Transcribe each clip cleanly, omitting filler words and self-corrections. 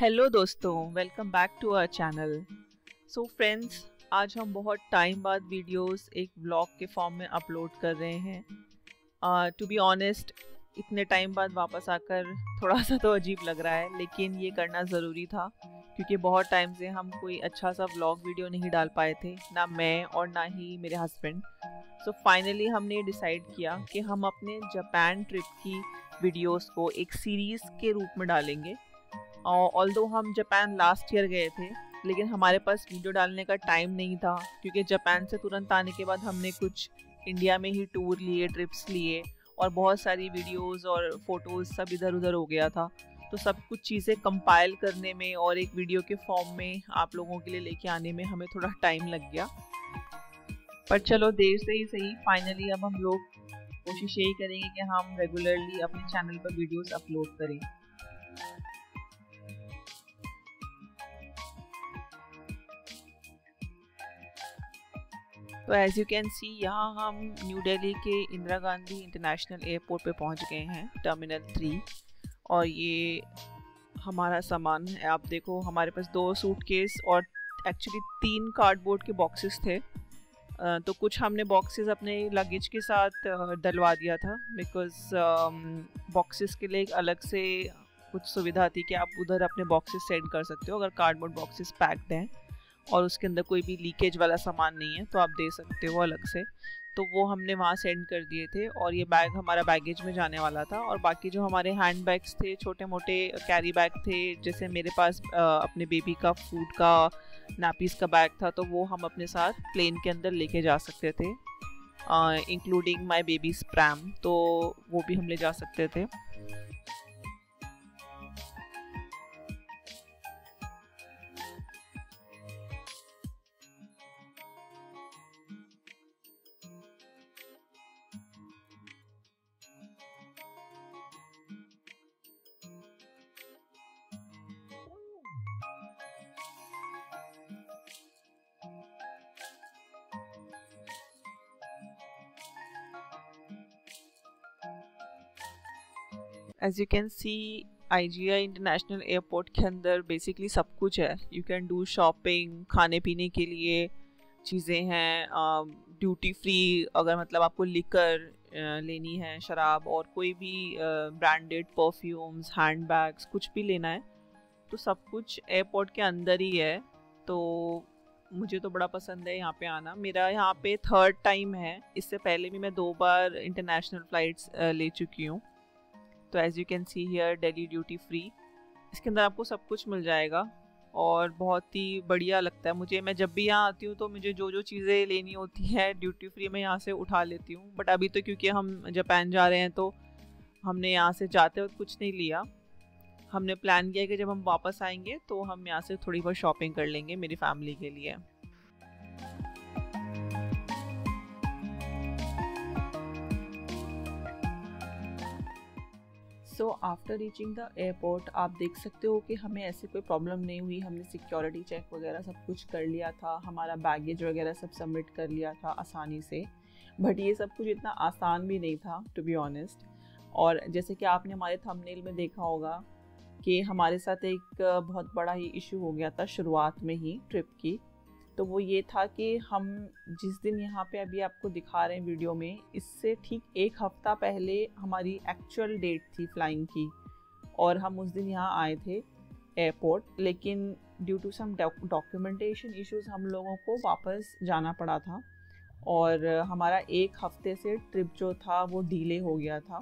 Hello दोस्तों, welcome back to our channel. So friends, आज हम बहुत टाइम बाद वीडियोस एक व्लॉग के फॉर्म में अपलोड कर रहे हैं। टू बी ऑनेस्ट, इतने टाइम बाद वापस आकर थोड़ा सा तो अजीब लग रहा है, लेकिन ये करना ज़रूरी था क्योंकि बहुत टाइम से हम कोई अच्छा सा व्लॉग वीडियो नहीं डाल पाए थे, ना मैं और ना ही मेरे हस्बैंड। सो फाइनली हमने डिसाइड किया कि हम अपने जापान ट्रिप की वीडियोस को एक सीरीज़ के रूप में डालेंगे। ऑल्दो हम जापान लास्ट ईयर गए थे, लेकिन हमारे पास वीडियो डालने का टाइम नहीं था क्योंकि जापान से तुरंत आने के बाद हमने कुछ इंडिया में ही टूर लिए, ट्रिप्स लिए और बहुत सारी वीडियोस और फोटोज़ सब इधर उधर हो गया था। तो सब कुछ चीज़ें कंपाइल करने में और एक वीडियो के फॉर्म में आप लोगों के लिए लेके आने में हमें थोड़ा टाइम लग गया, पर चलो देर से ही सही, फाइनली अब हम लोग कोशिश यही करेंगे कि हम रेगुलरली अपने चैनल पर वीडियोस अपलोड करें। तो एज़ यू कैन सी, यहाँ हम न्यू दिल्ली के इंदिरा गांधी इंटरनेशनल एयरपोर्ट पे पहुँच गए हैं, टर्मिनल 3। और ये हमारा सामान है, आप देखो हमारे पास 2 सूटकेस और एक्चुअली 3 कार्डबोर्ड के बॉक्सेस थे। तो कुछ हमने बॉक्सेस अपने लगेज के साथ डलवा दिया था बिकॉज़ बॉक्सेस के लिए एक अलग से कुछ सुविधा थी कि आप उधर अपने बॉक्सेस सेंड कर सकते हो अगर कार्डबोर्ड बॉक्सेस पैक्ड हैं और उसके अंदर कोई भी लीकेज वाला सामान नहीं है तो आप दे सकते हो अलग से। तो वो हमने वहाँ सेंड कर दिए थे और ये बैग हमारा बैगेज में जाने वाला था। और बाकी जो हमारे हैंड बैग्स थे, छोटे मोटे कैरी बैग थे, जैसे मेरे पास अपने बेबी का फूड का नैपीज़ का बैग था, तो वो हम अपने साथ प्लेन के अंदर लेके जा सकते थे, इंक्लूडिंग माई बेबीज़ प्रैम, तो वो भी हम ले जा सकते थे। As you can see, IGI international airport के अंदर बेसिकली सब कुछ है। यू कैन डू शॉपिंग, खाने पीने के लिए चीज़ें हैं, ड्यूटी फ्री, अगर मतलब आपको लिकर लेनी है, शराब और कोई भी ब्रांडेड परफ्यूम्स, हैंड बैग्स, कुछ भी लेना है तो सब कुछ एयरपोर्ट के अंदर ही है। तो मुझे तो बड़ा पसंद है यहाँ पे आना। मेरा यहाँ पे 3rd टाइम है, इससे पहले भी मैं 2 बार इंटरनेशनल फ़्लाइट्स ले चुकी हूँ। तो as you can see here, Delhi duty free, इसके अंदर आपको सब कुछ मिल जाएगा और बहुत ही बढ़िया लगता है मुझे। मैं जब भी यहाँ आती हूँ तो मुझे जो जो चीज़ें लेनी होती है ड्यूटी फ्री में यहाँ से उठा लेती हूँ। बट अभी तो क्योंकि हम जापान जा रहे हैं तो हमने यहाँ से जाते वक्त कुछ नहीं लिया। हमने प्लान किया कि जब हम वापस आएंगे तो हम यहाँ से थोड़ी बहुत शॉपिंग कर लेंगे मेरी फैमिली के लिए। So after reaching the airport आप देख सकते हो कि हमें ऐसी कोई प्रॉब्लम नहीं हुई। हमने सिक्योरिटी चेक वगैरह सब कुछ कर लिया था, हमारा बैगेज वगैरह सब सबमिट कर लिया था आसानी से। बट ये सब कुछ इतना आसान भी नहीं था, टू बी ऑनेस्ट। और जैसे कि आपने हमारे थंबनेल में देखा होगा कि हमारे साथ एक बहुत बड़ा ही इशू हो गया था शुरुआत में ही ट्रिप की। तो वो ये था कि हम जिस दिन यहाँ पे अभी आपको दिखा रहे हैं वीडियो में, इससे ठीक 1 हफ़्ता पहले हमारी एक्चुअल डेट थी फ्लाइंग की और हम उस दिन यहाँ आए थे एयरपोर्ट, लेकिन due to some documentation issues हम लोगों को वापस जाना पड़ा था और हमारा 1 हफ़्ते से ट्रिप जो था वो डिले हो गया था।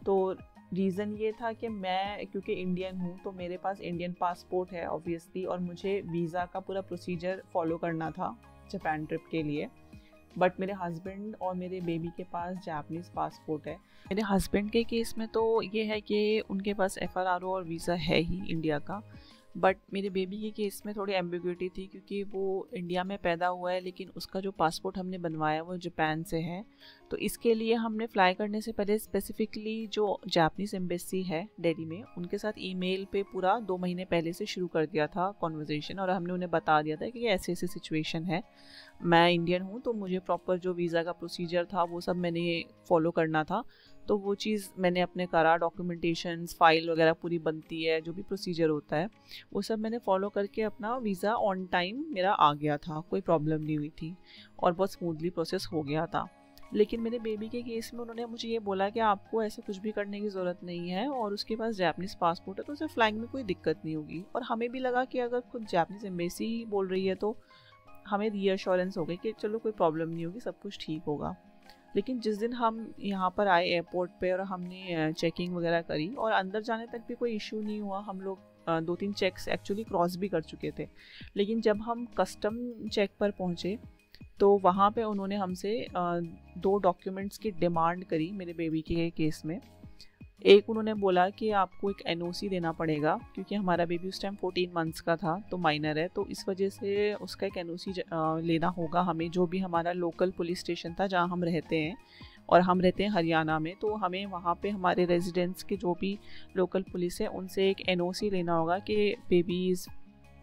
तो रीज़न ये था कि मैं क्योंकि इंडियन हूँ तो मेरे पास इंडियन पासपोर्ट है ऑब्वियसली, और मुझे वीज़ा का पूरा प्रोसीजर फॉलो करना था जापान ट्रिप के लिए। बट मेरे हस्बैंड और मेरे बेबी के पास जापानीज़ पासपोर्ट है। मेरे हस्बैंड के केस में तो ये है कि उनके पास FRRO और वीज़ा है ही इंडिया का। बट मेरे बेबी के केस में थोड़ी एम्बिग्युइटी थी क्योंकि वो इंडिया में पैदा हुआ है लेकिन उसका जो पासपोर्ट हमने बनवाया वो जापान से है। तो इसके लिए हमने फ़्लाई करने से पहले स्पेसिफ़िकली जो जापानीज़ एम्बेसी है दिल्ली में, उनके साथ ईमेल पे पूरा 2 महीने पहले से शुरू कर दिया था कॉन्वर्जेसन, और हमने उन्हें बता दिया था कि ऐसे ऐसे सिचुएशन है, मैं इंडियन हूँ तो मुझे प्रॉपर जो वीज़ा का प्रोसीजर था वो सब मैंने फॉलो करना था। तो वो चीज़ मैंने अपने करा, डॉक्यूमेंटेशंस, फ़ाइल वगैरह पूरी बनती है, जो भी प्रोसीजर होता है वो सब मैंने फॉलो करके अपना वीज़ा ऑन टाइम मेरा आ गया था, कोई प्रॉब्लम नहीं हुई थी और बहुत स्मूथली प्रोसेस हो गया था। लेकिन मेरे बेबी के केस में उन्होंने मुझे ये बोला कि आपको ऐसे कुछ भी करने की ज़रूरत नहीं है और उसके पास जापानीज़ पासपोर्ट है तो उसे फ्लाइंग में कोई दिक्कत नहीं होगी। और हमें भी लगा कि अगर खुद जापानीज़ एम्बेसी ही बोल रही है तो हमें रीअश्योरेंस हो गई कि चलो कोई प्रॉब्लम नहीं होगी, सब कुछ ठीक होगा। लेकिन जिस दिन हम यहाँ पर आए एयरपोर्ट पे और हमने चेकिंग वगैरह करी और अंदर जाने तक भी कोई इशू नहीं हुआ, हम लोग 2-3 चेक्स एक्चुअली क्रॉस भी कर चुके थे। लेकिन जब हम कस्टम चेक पर पहुँचे तो वहाँ पे उन्होंने हमसे 2 डॉक्यूमेंट्स की डिमांड करी मेरे बेबी के केस में। एक उन्होंने बोला कि आपको एक एनओसी देना पड़ेगा क्योंकि हमारा बेबी उस टाइम 14 मंथ्स का था, तो माइनर है, तो इस वजह से उसका एक एनओसी लेना होगा हमें, जो भी हमारा लोकल पुलिस स्टेशन था जहाँ हम रहते हैं, और हम रहते हैं हरियाणा में, तो हमें वहाँ पे हमारे रेजिडेंट्स के जो भी लोकल पुलिस है उनसे एक एनओसी लेना होगा कि बेबी इज़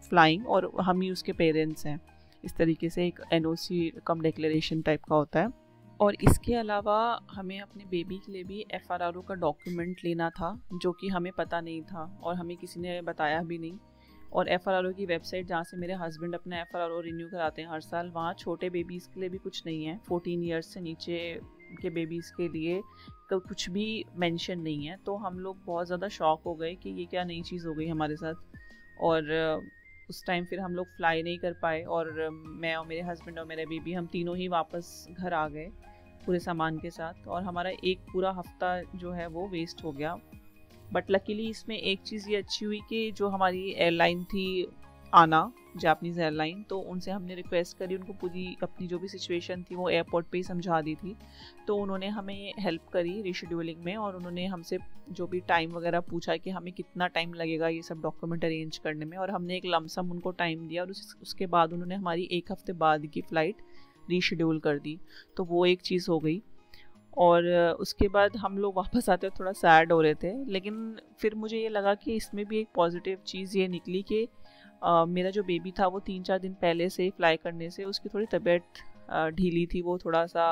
फ्लाइंग और हम ही उसके पेरेंट्स हैं। इस तरीके से एक एनओसी कम डिक्लेरेशन टाइप का होता है। और इसके अलावा हमें अपने बेबी के लिए भी एफआरआरओ का डॉक्यूमेंट लेना था, जो कि हमें पता नहीं था और हमें किसी ने बताया भी नहीं। और एफआरआरओ की वेबसाइट जहाँ से मेरे हस्बैंड अपना एफआरआरओ रिन्यू कराते हैं हर साल, वहाँ छोटे बेबीज़ के लिए भी कुछ नहीं है, 14 ईयर्स से नीचे के बेबीज़ के लिए कुछ भी मेंशन नहीं है। तो हम लोग बहुत ज़्यादा शॉक हो गए कि ये क्या नई चीज़ हो गई हमारे साथ। और उस टाइम फिर हम लोग फ्लाई नहीं कर पाए और मैं और मेरे हस्बैंड और मेरे बेबी हम तीनों ही वापस घर आ गए पूरे सामान के साथ, और हमारा एक पूरा हफ्ता जो है वो वेस्ट हो गया। बट लकीली इसमें एक चीज़ ये अच्छी हुई कि जो हमारी एयरलाइन थी आना, जापानीज़ एयरलाइन, तो उनसे हमने रिक्वेस्ट करी, उनको पूरी अपनी जो भी सिचुएशन थी वो एयरपोर्ट पे ही समझा दी थी, तो उन्होंने हमें हेल्प करी रीशेड्यूलिंग में और उन्होंने हमसे जो भी टाइम वगैरह पूछा कि हमें कितना टाइम लगेगा ये सब डॉक्यूमेंट अरेंज करने में, और हमने एक लमसम उनको टाइम दिया और उसके बाद उन्होंने हमारी 1 हफ्ते बाद की फ़्लाइट रीशेड्यूल कर दी। तो वो एक चीज़ हो गई। और उसके बाद हम लोग वापस आते थोड़ा सैड हो रहे थे, लेकिन फिर मुझे ये लगा कि इसमें भी एक पॉजिटिव चीज़ ये निकली कि मेरा जो बेबी था वो 3-4 दिन पहले से फ्लाई करने से उसकी थोड़ी तबीयत ढीली थी, वो थोड़ा सा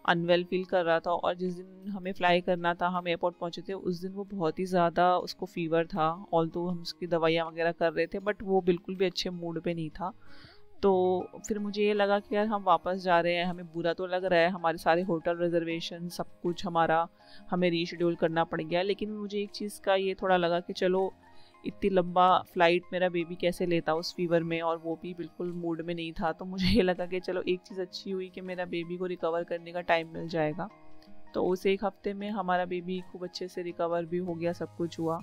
अनवेल फील कर रहा था। और जिस दिन हमें फ़्लाई करना था, हम एयरपोर्ट पहुंचे थे, उस दिन वो बहुत ही ज़्यादा उसको फ़ीवर था, ऑल्दो हम उसकी दवाइयाँ वगैरह कर रहे थे, बट वो बिल्कुल भी अच्छे मूड पे नहीं था। तो फिर मुझे ये लगा कि यार हम वापस जा रहे हैं, हमें बुरा तो लग रहा है, हमारे सारे होटल रिजर्वेशन सब कुछ हमारा हमें रीशेड्यूल करना पड़ गया। लेकिन मुझे एक चीज़ का ये थोड़ा लगा कि चलो इतनी लंबा फ़्लाइट मेरा बेबी कैसे लेता उस फीवर में, और वो भी बिल्कुल मूड में नहीं था। तो मुझे ये लगा कि चलो एक चीज़ अच्छी हुई कि मेरा बेबी को रिकवर करने का टाइम मिल जाएगा। तो उस 1 हफ्ते में हमारा बेबी खूब अच्छे से रिकवर भी हो गया, सब कुछ हुआ।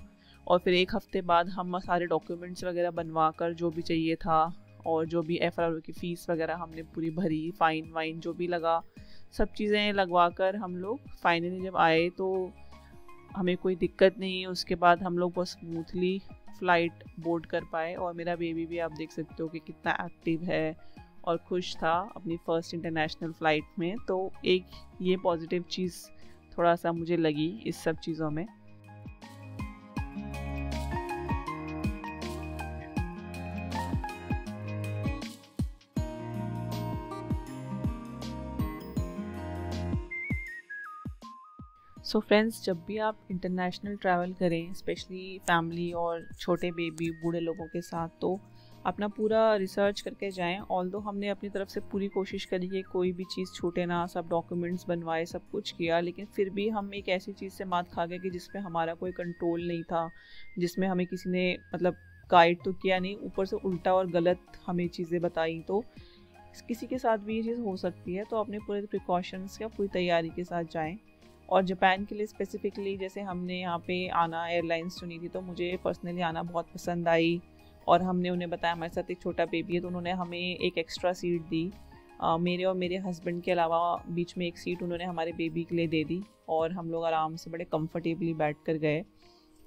और फिर 1 हफ्ते बाद हम सारे डॉक्यूमेंट्स वगैरह बनवा कर जो भी चाहिए था, और जो भी एफआरआरओ की फ़ीस वगैरह हमने पूरी भरी, फ़ाइन वाइन जो भी लगा, सब चीज़ें लगवा कर हम लोग फाइनली जब आए तो हमें कोई दिक्कत नहीं। उसके बाद हम लोग बहुत स्मूथली फ़्लाइट बोर्ड कर पाए, और मेरा बेबी भी आप देख सकते हो कि कितना एक्टिव है और खुश था अपनी फ़र्स्ट इंटरनेशनल फ़्लाइट में। तो एक ये पॉजिटिव चीज़ थोड़ा सा मुझे लगी इस सब चीज़ों में। सो फ्रेंड्स, जब भी आप इंटरनेशनल ट्रैवल करें, स्पेशली फैमिली और छोटे बेबी बूढ़े लोगों के साथ, तो अपना पूरा रिसर्च करके जाएं। ऑल्दो हमने अपनी तरफ से पूरी कोशिश करी कि कोई भी चीज़ छूटे ना, सब डॉक्यूमेंट्स बनवाए, सब कुछ किया, लेकिन फिर भी हम एक ऐसी चीज़ से मात खा गए कि जिसमें हमारा कोई कंट्रोल नहीं था, जिसमें हमें किसी ने मतलब गाइड तो किया नहीं, ऊपर से उल्टा और गलत हमें चीज़ें बताई। तो किसी के साथ भी ये चीज़ हो सकती है, तो अपने पूरे प्रिकॉशंस या पूरी तैयारी के साथ जाएँ। और जापान के लिए स्पेसिफ़िकली जैसे हमने यहाँ पे आना एयरलाइंस चुनी थी, तो मुझे पर्सनली आना बहुत पसंद आई। और हमने उन्हें बताया हमारे साथ एक छोटा बेबी है, तो उन्होंने हमें एक एक्स्ट्रा सीट दी। मेरे और मेरे हस्बैंड के अलावा बीच में एक सीट उन्होंने हमारे बेबी के लिए दे दी, और हम लोग आराम से बड़े कंफर्टेबली बैठ कर गए।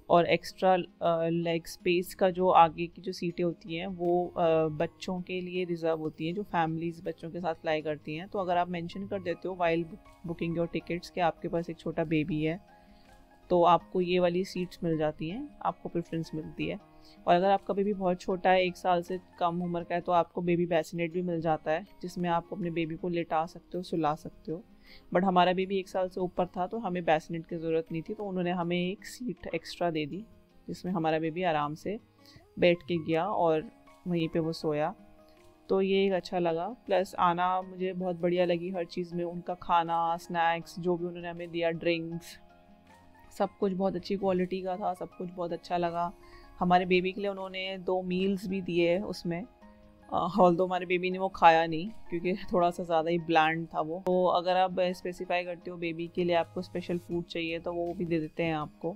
और एक्स्ट्रा लेग स्पेस का जो आगे की जो सीटें होती हैं वो बच्चों के लिए रिज़र्व होती हैं, जो फैमिलीज़ बच्चों के साथ फ्लाई करती हैं। तो अगर आप मेंशन कर देते हो वाइल बुकिंग योर टिकट्स कि आपके पास एक छोटा बेबी है, तो आपको ये वाली सीट्स मिल जाती हैं, आपको प्रेफरेंस मिलती है। और अगर आपका बेबी बहुत छोटा है, 1 साल से कम उम्र का है, तो आपको बेबी बैसिनेट भी मिल जाता है, जिसमें आप अपने बेबी को लेटा सकते हो, सुला सकते हो। बट हमारा बेबी 1 साल से ऊपर था तो हमें बेसिनेट की ज़रूरत नहीं थी, तो उन्होंने हमें एक सीट एक्स्ट्रा दे दी जिसमें हमारा बेबी आराम से बैठ के गया और वहीं पे वो सोया। तो ये एक अच्छा लगा। प्लस आना मुझे बहुत बढ़िया लगी हर चीज़ में, उनका खाना, स्नैक्स जो भी उन्होंने हमें दिया, ड्रिंक्स, सब कुछ बहुत अच्छी क्वालिटी का था, सब कुछ बहुत अच्छा लगा। हमारे बेबी के लिए उन्होंने 2 मील्स भी दिए उसमें, ऑल्दो हमारे बेबी ने वो खाया नहीं क्योंकि थोड़ा सा ज़्यादा ही ब्लैंड था वो। तो अगर आप स्पेसिफाई करते हो बेबी के लिए आपको स्पेशल फूड चाहिए तो वो भी दे देते हैं आपको।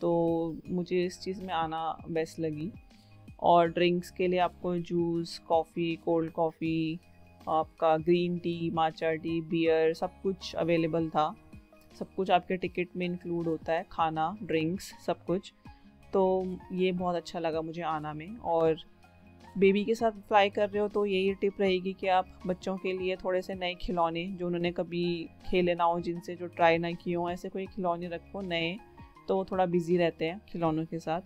तो मुझे इस चीज़ में आना बेस्ट लगी। और ड्रिंक्स के लिए आपको जूस, कॉफ़ी, कोल्ड कॉफ़ी, आपका green tea, matcha tea, beer, सब कुछ अवेलेबल था। सब कुछ आपके टिकट में इंक्लूड होता है, खाना, ड्रिंक्स, सब कुछ। तो ये बहुत अच्छा लगा मुझे आना में। और बेबी के साथ फ्लाई कर रहे हो तो यही टिप रहेगी कि आप बच्चों के लिए थोड़े से नए खिलौने जो उन्होंने कभी खेले ना हो, जिनसे जो ट्राई ना किए हों, ऐसे कोई खिलौने रखो नए, तो वो थोड़ा बिजी रहते हैं खिलौनों के साथ।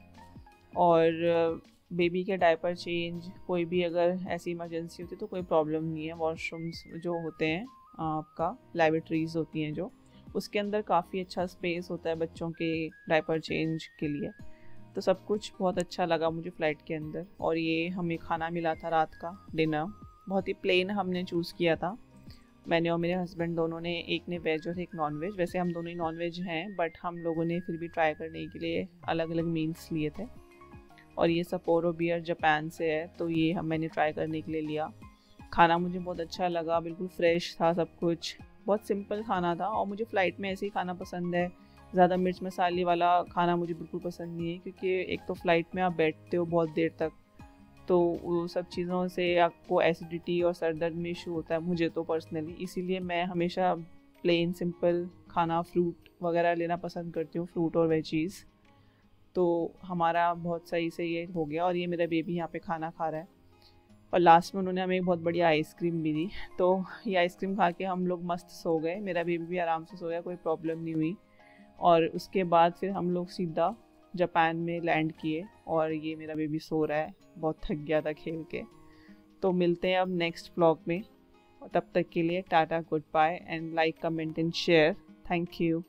और बेबी के डायपर चेंज, कोई भी अगर ऐसी इमरजेंसी होती है तो कोई प्रॉब्लम नहीं है। वॉशरूम्स जो होते हैं आपका, लैबोरेटरीज होती हैं जो, उसके अंदर काफ़ी अच्छा स्पेस होता है बच्चों के डायपर चेंज के लिए। तो सब कुछ बहुत अच्छा लगा मुझे फ़्लाइट के अंदर। और ये हमें खाना मिला था रात का डिनर, बहुत ही प्लेन हमने चूज़ किया था, मैंने और मेरे हस्बैंड दोनों ने। एक ने वेज और एक नॉन वेज, वैसे हम दोनों ही नॉन वेज हैं बट हम लोगों ने फिर भी ट्राई करने के लिए अलग अलग मील्स लिए थे। और ये सपोरो बियर जापान से है, तो ये मैंने ट्राई करने के लिए लिया। खाना मुझे बहुत अच्छा लगा, बिल्कुल फ्रेश था सब कुछ, बहुत सिंपल खाना था। और मुझे फ़्लाइट में ऐसे ही खाना पसंद है, ज़्यादा मिर्च मसाले वाला खाना मुझे बिल्कुल पसंद नहीं है, क्योंकि एक तो फ़्लाइट में आप बैठते हो बहुत देर तक, तो वो सब चीज़ों से आपको एसिडिटी और सर दर्द में इशू होता है मुझे तो पर्सनली। इसीलिए मैं हमेशा प्लेन सिंपल खाना, फ्रूट वगैरह लेना पसंद करती हूँ, फ्रूट और वेजीज़। तो हमारा बहुत सही से ये हो गया। और ये मेरा बेबी यहाँ पे खाना खा रहा है। और लास्ट में उन्होंने हमें एक बहुत बढ़िया आइसक्रीम भी दी, तो ये आइसक्रीम खा के हम लोग मस्त सो गए। मेरा बेबी भी आराम से सोया, कोई प्रॉब्लम नहीं हुई। और उसके बाद फिर हम लोग सीधा जापान में लैंड किए और ये मेरा बेबी सो रहा है, बहुत थक गया था खेल के। तो मिलते हैं अब नेक्स्ट व्लॉग में, तब तक के लिए tata, goodbye and like, comment and share. Thank you.